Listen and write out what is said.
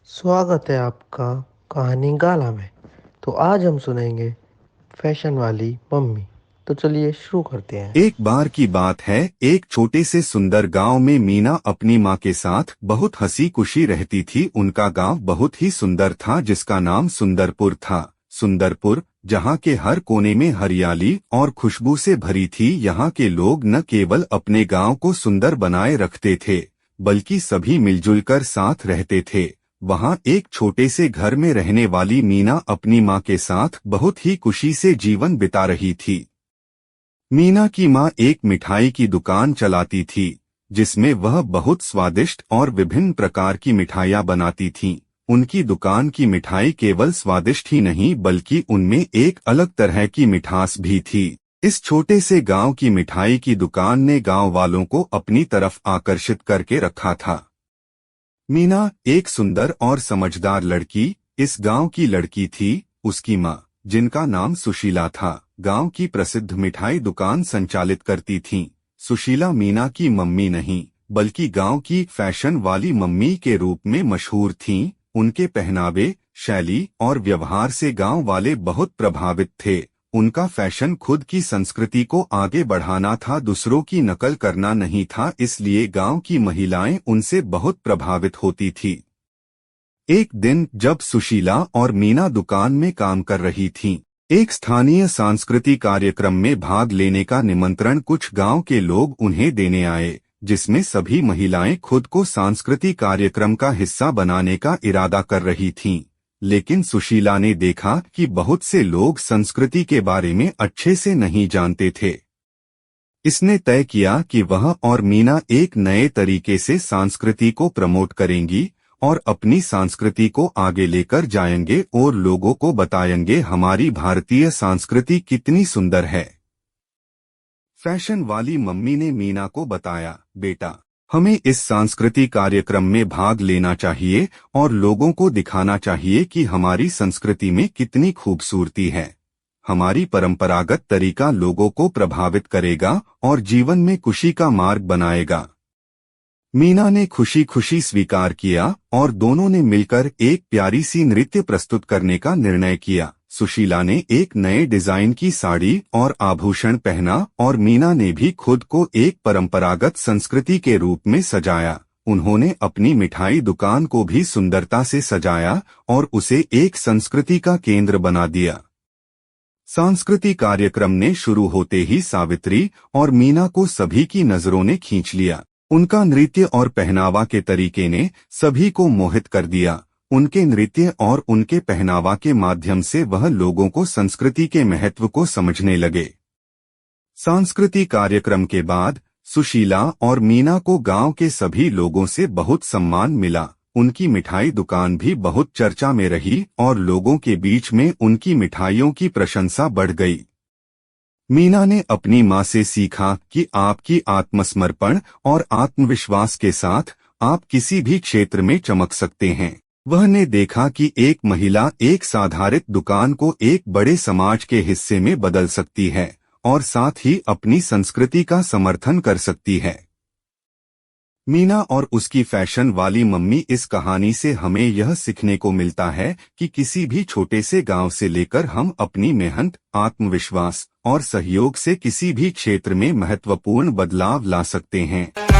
स्वागत है आपका कहानी गाला में। तो आज हम सुनेंगे फैशन वाली मम्मी। तो चलिए शुरू करते हैं। एक बार की बात है, एक छोटे से सुंदर गांव में मीना अपनी माँ के साथ बहुत हंसी खुशी रहती थी। उनका गांव बहुत ही सुंदर था, जिसका नाम सुंदरपुर था। सुंदरपुर, जहाँ के हर कोने में हरियाली और खुशबू से भरी थी। यहाँ के लोग न केवल अपने गांव को सुंदर बनाए रखते थे, बल्कि सभी मिलजुल कर साथ रहते थे। वहाँ एक छोटे से घर में रहने वाली मीना अपनी माँ के साथ बहुत ही खुशी से जीवन बिता रही थी। मीना की माँ एक मिठाई की दुकान चलाती थी, जिसमें वह बहुत स्वादिष्ट और विभिन्न प्रकार की मिठाइयाँ बनाती थीं। उनकी दुकान की मिठाई केवल स्वादिष्ट ही नहीं, बल्कि उनमें एक अलग तरह की मिठास भी थी। इस छोटे से गांव की मिठाई की दुकान ने गांव वालों को अपनी तरफ आकर्षित करके रखा था। मीना एक सुंदर और समझदार लड़की, इस गांव की लड़की थी। उसकी माँ, जिनका नाम सुशीला था, गांव की प्रसिद्ध मिठाई दुकान संचालित करती थीं। सुशीला मीना की मम्मी नहीं, बल्कि गांव की फैशन वाली मम्मी के रूप में मशहूर थीं। उनके पहनावे, शैली और व्यवहार से गांव वाले बहुत प्रभावित थे। उनका फैशन खुद की संस्कृति को आगे बढ़ाना था, दूसरों की नकल करना नहीं था। इसलिए गांव की महिलाएं उनसे बहुत प्रभावित होती थी। एक दिन जब सुशीला और मीना दुकान में काम कर रही थीं, एक स्थानीय सांस्कृतिक कार्यक्रम में भाग लेने का निमंत्रण कुछ गांव के लोग उन्हें देने आए, जिसमें सभी महिलाएं खुद को सांस्कृतिक कार्यक्रम का हिस्सा बनाने का इरादा कर रही थीं। लेकिन सुशीला ने देखा कि बहुत से लोग संस्कृति के बारे में अच्छे से नहीं जानते थे। इसने तय किया कि वह और मीना एक नए तरीके से संस्कृति को प्रमोट करेंगी और अपनी संस्कृति को आगे लेकर जाएंगे और लोगों को बताएंगे हमारी भारतीय संस्कृति कितनी सुंदर है। फैशन वाली मम्मी ने मीना को बताया, बेटा, हमें इस सांस्कृतिक कार्यक्रम में भाग लेना चाहिए और लोगों को दिखाना चाहिए कि हमारी संस्कृति में कितनी खूबसूरती है। हमारी परंपरागत तरीका लोगों को प्रभावित करेगा और जीवन में खुशी का मार्ग बनाएगा। मीना ने खुशी खुशी स्वीकार किया और दोनों ने मिलकर एक प्यारी सी नृत्य प्रस्तुत करने का निर्णय किया। सुशीला ने एक नए डिजाइन की साड़ी और आभूषण पहना और मीना ने भी खुद को एक परंपरागत संस्कृति के रूप में सजाया। उन्होंने अपनी मिठाई दुकान को भी सुंदरता से सजाया और उसे एक संस्कृति का केंद्र बना दिया। सांस्कृतिक कार्यक्रम ने शुरू होते ही सावित्री और मीना को सभी की नजरों ने खींच लिया। उनका नृत्य और पहनावा के तरीके ने सभी को मोहित कर दिया। उनके नृत्य और उनके पहनावा के माध्यम से वह लोगों को संस्कृति के महत्व को समझने लगे। सांस्कृतिक कार्यक्रम के बाद सुशीला और मीना को गांव के सभी लोगों से बहुत सम्मान मिला। उनकी मिठाई दुकान भी बहुत चर्चा में रही और लोगों के बीच में उनकी मिठाइयों की प्रशंसा बढ़ गई। मीना ने अपनी माँ से सीखा कि आपकी आत्मसमर्पण और आत्मविश्वास के साथ आप किसी भी क्षेत्र में चमक सकते हैं। वह ने देखा कि एक महिला एक साधारण दुकान को एक बड़े समाज के हिस्से में बदल सकती है और साथ ही अपनी संस्कृति का समर्थन कर सकती है। मीना और उसकी फैशन वाली मम्मी, इस कहानी से हमें यह सीखने को मिलता है कि किसी भी छोटे से गांव से लेकर हम अपनी मेहनत, आत्मविश्वास और सहयोग से किसी भी क्षेत्र में महत्वपूर्ण बदलाव ला सकते हैं।